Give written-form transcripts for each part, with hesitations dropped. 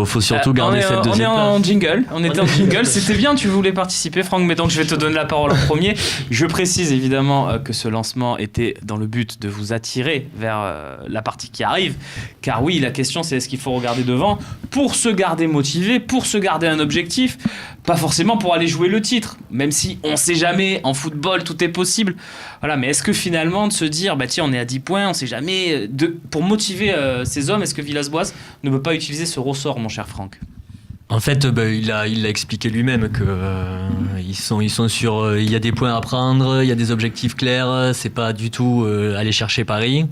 faut surtout garder cette deuxième place. On était en jingle. C'était bien, tu voulais participer, Franck, mais donc je vais te donner la parole en premier. Je précise évidemment que ce lancement était dans le but de vous attirer vers la partie qui arrive. Car oui, la question c'est est-ce qu'il faut regarder devant pour se garder motivé, pour se garder un objectif, pas forcément pour aller jouer le titre, même si on sait jamais, en football tout est possible. Voilà, mais est-ce que finalement de se dire, tiens, on est à 10 points, on sait jamais, pour motiver ces hommes, est-ce que Villas-Boas ne peut pas utiliser ce ressort, mon cher Franck ? En fait, il a expliqué lui-même que ils sont sur, il y a des points à prendre, il y a des objectifs clairs, c'est pas du tout aller chercher Paris.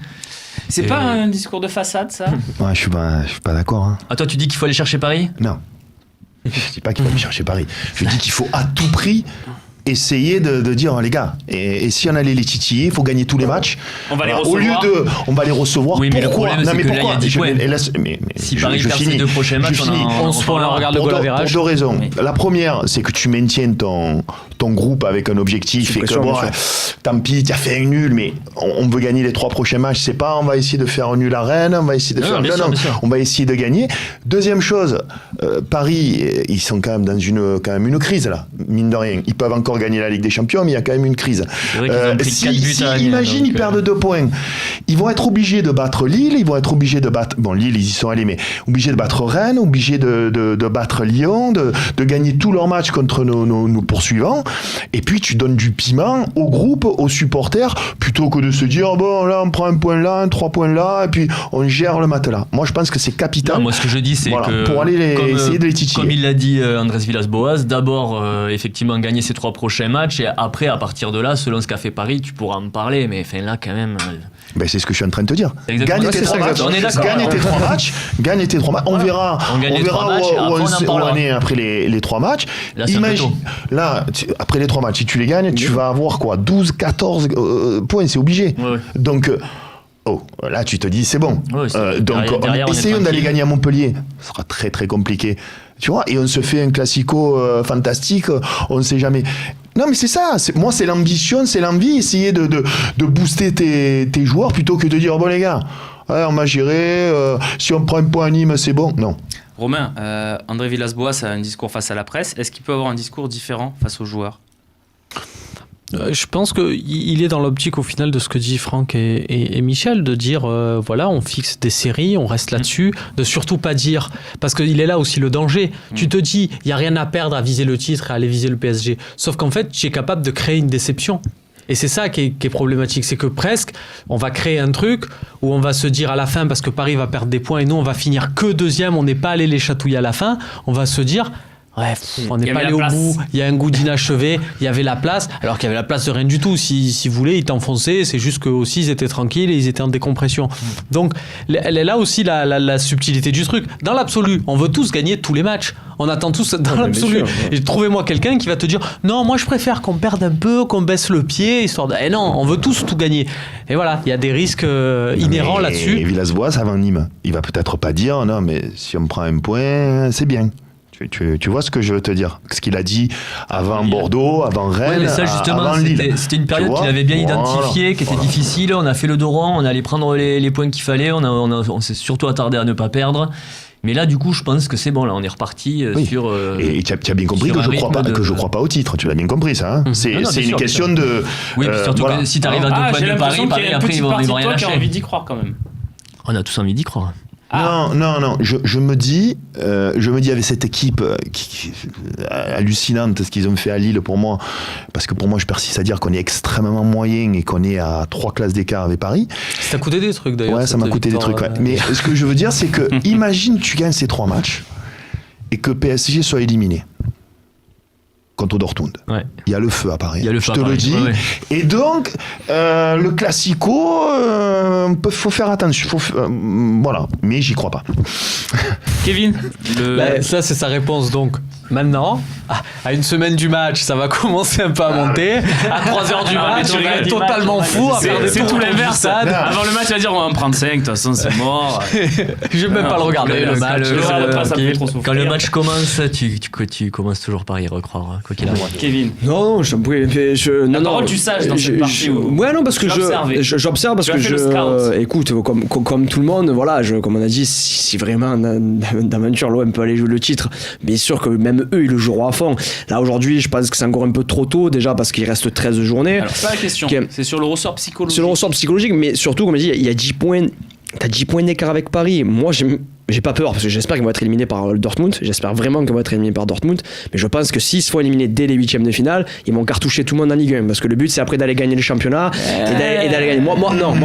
C'est pas un discours de façade, ça ? Ouais, je suis pas d'accord. Hein. Ah, toi, tu dis qu'il faut aller chercher Paris ? Non. Je dis pas qu'il faut aller chercher Paris. Je dis qu'il faut à tout prix essayer de dire les gars, et si on allait les titiller, il faut gagner tous les matchs. On va les recevoir. Au lieu on va les recevoir. Oui, mais pourquoi ? le problème, c'est que là, il y a 10 points. Si Paris perd ses 2 prochains matchs, on se prend la regarde de goal average. Pour 2 raisons. Oui. La première, c'est que tu maintiens ton groupe avec un objectif et que tant pis, tu as fait un nul, mais on veut gagner les 3 prochains matchs. C'est pas on va essayer de faire un nul à Rennes, on va essayer de on va essayer de gagner. Deuxième chose, Paris, ils sont quand même dans une crise là, mine de rien. Ils peuvent encore gagner la Ligue des Champions, mais il y a quand même une crise. Imagine, ils perdent 2 points. Ils vont être obligés de battre Lille, ils vont être obligés de battre... Bon, Lille, ils y sont allés, mais obligés de battre Rennes, obligés de battre Lyon, de gagner tous leurs matchs contre nos poursuivants. Et puis, tu donnes du piment au groupe, aux supporters, plutôt que de se dire, bon, là, on prend 1 point là, 3 points là, et puis on gère le matelas. Moi, je pense que c'est capital. Non, moi, ce que je dis, c'est que... Pour aller essayer de les titiller. Comme il l'a dit Andrés Villas-Boas, d'abord, effectivement, gagner ces 3 prochains matchs, et après, à partir de là, selon ce qu'a fait Paris, tu pourras en parler, mais enfin là, quand même... c'est ce que je suis en train de te dire. Gagne tes 3 matchs. Gagne tes 3 matchs. On verra où on est après les 3 matchs. Là, imagine, là, après les 3 matchs, si tu les gagnes, tu vas avoir quoi, 12, 14 points, c'est obligé. Ouais. Donc, là, tu te dis, c'est bon. Ouais, derrière, essayons d'aller gagner à Montpellier. Ce sera très, très compliqué. Tu vois, et on se fait un classico fantastique, on ne sait jamais. Non, mais c'est ça. Moi, c'est l'ambition, c'est l'envie. Essayer de booster tes joueurs plutôt que de dire, bon, les gars, on va gérer. Si on prend un point à Nîmes, c'est bon. Non. Romain, André Villas-Boas a un discours face à la presse. Est-ce qu'il peut avoir un discours différent face aux joueurs ? Je pense qu'il est dans l'optique au final de ce que dit Franck et Michel, de dire voilà, on fixe des séries, on reste là-dessus, de surtout pas dire, parce qu'il est là aussi le danger. Tu te dis, il n'y a rien à perdre à viser le titre et à aller viser le PSG. Sauf qu'en fait, tu es capable de créer une déception. Et c'est ça qui est problématique, c'est que presque, on va créer un truc où on va se dire à la fin, parce que Paris va perdre des points et nous, on va finir que 2e, on n'est pas allé les chatouiller à la fin, on va se dire... on n'est pas allé au bout, il y a un goût d'inachevé, il y avait la place, alors qu'il y avait la place de rien du tout. Si vous voulez, ils t'enfonçaient, c'est juste qu'eux aussi ils étaient tranquilles et ils étaient en décompression. Donc, elle est là aussi la subtilité du truc. Dans l'absolu, on veut tous gagner tous les matchs. On attend tous dans l'absolu. Et trouvez-moi quelqu'un qui va te dire non, moi je préfère qu'on perde un peu, qu'on baisse le pied, histoire de. Non, on veut tous tout gagner. Et voilà, il y a des risques inhérents là-dessus. Et Villas-Boas avant Nîmes, il va peut-être pas dire non, mais si on prend un point, c'est bien. Tu vois ce que je veux te dire, ce qu'il a dit avant Bordeaux, avant Rennes, mais ça, justement, avant Lille. C'était une période qu'il avait bien identifiée, qui était difficile. On a fait le dos rond, on allait prendre les points qu'il fallait. On s'est surtout attardé à ne pas perdre. Mais là, du coup, je pense que c'est bon. Là, on est reparti sur. Et tu as bien compris que je crois pas au titre. Tu l'as bien compris, ça. Hein c'est une question de. Oui, surtout que si tu arrives à 2 points de Paris, après, ils vont rien lâcher. Qui a envie d'y croire quand même. On a tous envie d'y croire. Non. Je me dis avec cette équipe hallucinante, ce qu'ils ont fait à Lille pour moi, parce que pour moi, je persiste à dire qu'on est extrêmement moyen et qu'on est à 3 classes d'écart avec Paris. Ça a coûté des trucs d'ailleurs. Ouais, ça m'a coûté des trucs. Ouais. Mais ce que je veux dire, c'est que imagine tu gagnes ces 3 matchs et que PSG soit éliminé contre Dortmund. Ouais. Il y a le feu à Paris. Je te le dis. Ouais. Et donc, le classico, faut faire attention. Voilà. Mais j'y crois pas. Kevin, ça, c'est sa réponse donc. Maintenant, à une semaine du match, ça va commencer un peu à monter. À 3h du match, on va être totalement fou à faire des C'est tours tout autour du l'inverse. stade. Avant le match, il va dire on va en prendre 5, de toute façon, c'est mort. Je vais même pas le regarder, le match. Quand le match commence, tu commences toujours par y recroire, hein, quoi qu'il arrive. Kevin. Non, La parole du sage dans cette partie. Ouais, non, parce que j'observe parce que écoute, comme tout le monde, voilà, comme on a dit, si vraiment d'aventure l'OM peut aller jouer le titre, bien sûr que même eux ils le joueront à fond. Là aujourd'hui, je pense que c'est encore un peu trop tôt déjà parce qu'il reste 13 journées. Alors c'est pas la question, c'est sur le ressort psychologique. Sur le ressort psychologique, mais surtout comme je dis, il y a 10 points. T'as 10 points d'écart avec Paris. Moi, j'ai pas peur parce que j'espère qu'ils vont être éliminés par Dortmund. J'espère vraiment qu'ils vont être éliminés par Dortmund. Mais je pense que s'ils se font éliminer dès les 8e de finale, ils vont cartoucher tout le monde en Ligue 1. Parce que le but, c'est après d'aller gagner le championnat et d'aller gagner. Moi,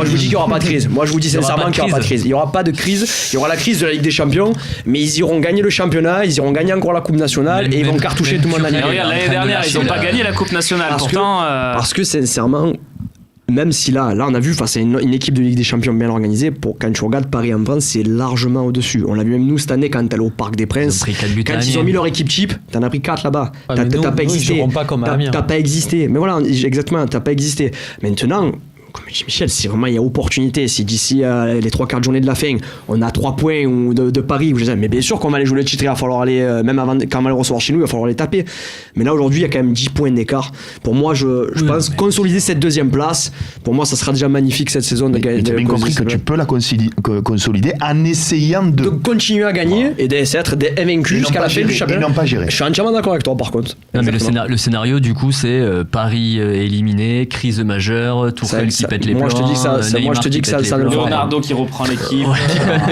je vous dis qu'il n'y aura pas de crise. Moi, je vous dis sincèrement qu'il n'y aura pas de crise. Il n'y aura pas de crise. Il y aura la crise de la Ligue des Champions. Mais ils iront gagner le championnat. Ils iront gagner encore la Coupe nationale. Et ils vont cartoucher tout le monde en Ligue 1. Regarde, l'année dernière, ils n'ont pas gagné la Coupe nationale. Parce que sincèrement. Même si là on a vu face à une équipe de Ligue des Champions bien organisée, quand tu regardes Paris en France, c'est largement au-dessus. On l'a vu même nous cette année quand t'es allé au Parc des Princes. Quand ils ont mis leur équipe type, t'en as pris 4 là-bas. T'as pas existé. T'as pas existé. Mais voilà, exactement, t'as pas existé. Maintenant, comme dit Michel, si vraiment il y a opportunité, si d'ici les 3-4 journées de la fin, on a 3 points de Paris, mais bien sûr qu'on va aller jouer le titre, il va falloir aller, même avant, quand on va le recevoir chez nous, il va falloir les taper. Mais là aujourd'hui, il y a quand même 10 points d'écart. Pour moi, je pense consolider cette deuxième place, pour moi, ça sera déjà magnifique cette saison. Tu as bien compris que tu peux la consolider en essayant de continuer à gagner et d'être invaincu jusqu'à la fin du championnat. Et non pas gérer. Je suis entièrement d'accord avec toi, par contre. Non, mais le scénario, du coup, c'est Paris éliminé, crise majeure, Tourelle qui pète les plombs. Moi, je te dis que ça ne le fera pas. Leonardo qui reprend l'équipe.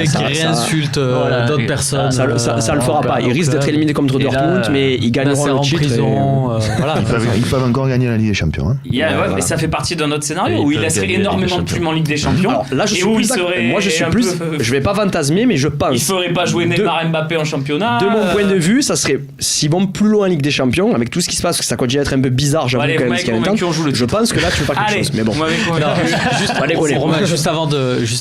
Qui réinsulte d'autres personnes. Ça le fera pas. Ils risquent d'être éliminés contre Dortmund, mais ils gagneront le titre. Ils peuvent encore gagner la Ligue des Champions. Mais ça fait partie d'un autre scénario où il laisserait énormément de plumes en Ligue des Champions. Alors là, je suis plus. Je vais pas fantasmer, mais je pense. Il ferait pas jouer Neymar, Mbappé en championnat. De mon point de vue, ça serait s'ils vont plus loin en Ligue des Champions, avec tout ce qui se passe, que ça continue à être un peu bizarre, j'avoue quand même. Je pense que là, tu fais pas quelque chose. Mais bon. Juste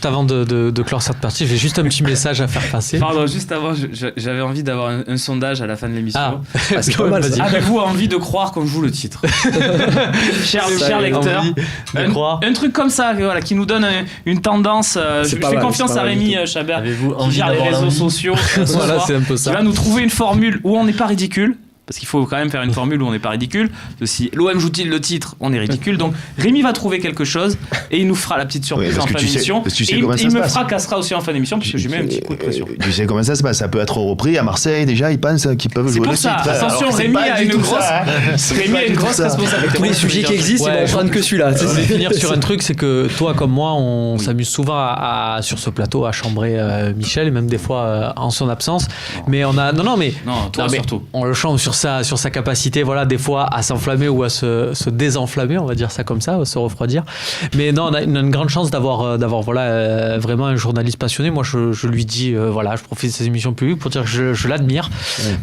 avant de clore cette partie, j'ai juste un petit message à faire passer. Pardon, juste avant, j'avais envie d'avoir un sondage à la fin de l'émission. C'est pas mal. Avez-vous envie de croire qu'on joue le titre? Cher lecteur, un truc comme ça, voilà, qui nous donne une tendance. Je fais confiance à Rémi Chabert qui gère les réseaux sociaux. Voilà, c'est un peu ça. Il va nous trouver une formule où on n'est pas ridicule. Parce qu'il faut quand même faire une formule où on n'est pas ridicule. Si l'OM joue-t-il le titre, on est ridicule. Donc Rémi va trouver quelque chose et il nous fera la petite surprise en fin d'émission. Et il me fracassera aussi en fin d'émission puisque je lui mets un petit coup de pression. Tu sais comment ça se passe. Ça peut être repris à Marseille déjà. Ils pensent qu'ils peuvent jouer le titre. C'est pour ça. Attention, Rémi a une grosse responsabilité. Tous les sujets qui existent, ils vont prendre que celui-là. Je vais finir sur un truc, c'est que toi comme moi, on s'amuse souvent sur ce plateau à chambrer Michel et même des fois en son absence. Mais on a Non, toi surtout. On le chambre sur sa capacité, voilà, des fois à s'enflammer ou à se désenflammer, on va dire ça comme ça, à se refroidir. Mais non, on a une grande chance d'avoir voilà, vraiment un journaliste passionné. Moi, je lui dis, voilà, je profite de ces émissions publiques pour dire que je l'admire,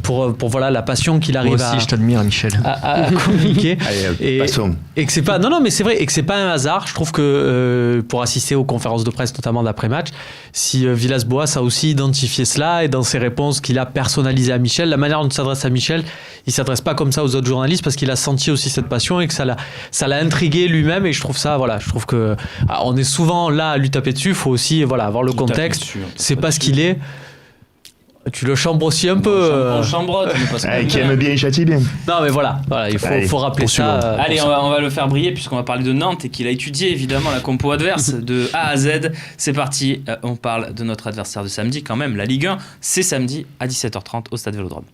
pour voilà, la passion qu'il arrive Moi aussi, je t'admire, Michel. à communiquer. Allez, passons. Et que c'est pas, non, mais c'est vrai, et que c'est pas un hasard. Je trouve que pour assister aux conférences de presse, notamment d'après-match, si Villas-Boas a aussi identifié cela et dans ses réponses qu'il a personnalisées à Michel, la manière dont il s'adresse à Michel, il s'adresse pas comme ça aux autres journalistes parce qu'il a senti aussi cette passion et que ça l'a intrigué lui-même. Et je trouve ça, voilà, je trouve que on est souvent là à lui taper dessus. Il faut aussi, voilà, avoir le contexte. C'est pas ce qu'il est. Tu le chambres aussi un peu. On chambrote. Qui aime bien, il châtie bien. Non, mais voilà, il faut rappeler ça. Allez, on va le faire briller puisqu'on va parler de Nantes et qu'il a étudié évidemment la compo adverse de A à Z. C'est parti, on parle de notre adversaire de samedi quand même, la Ligue 1. C'est samedi à 17h30 au Stade Vélodrome.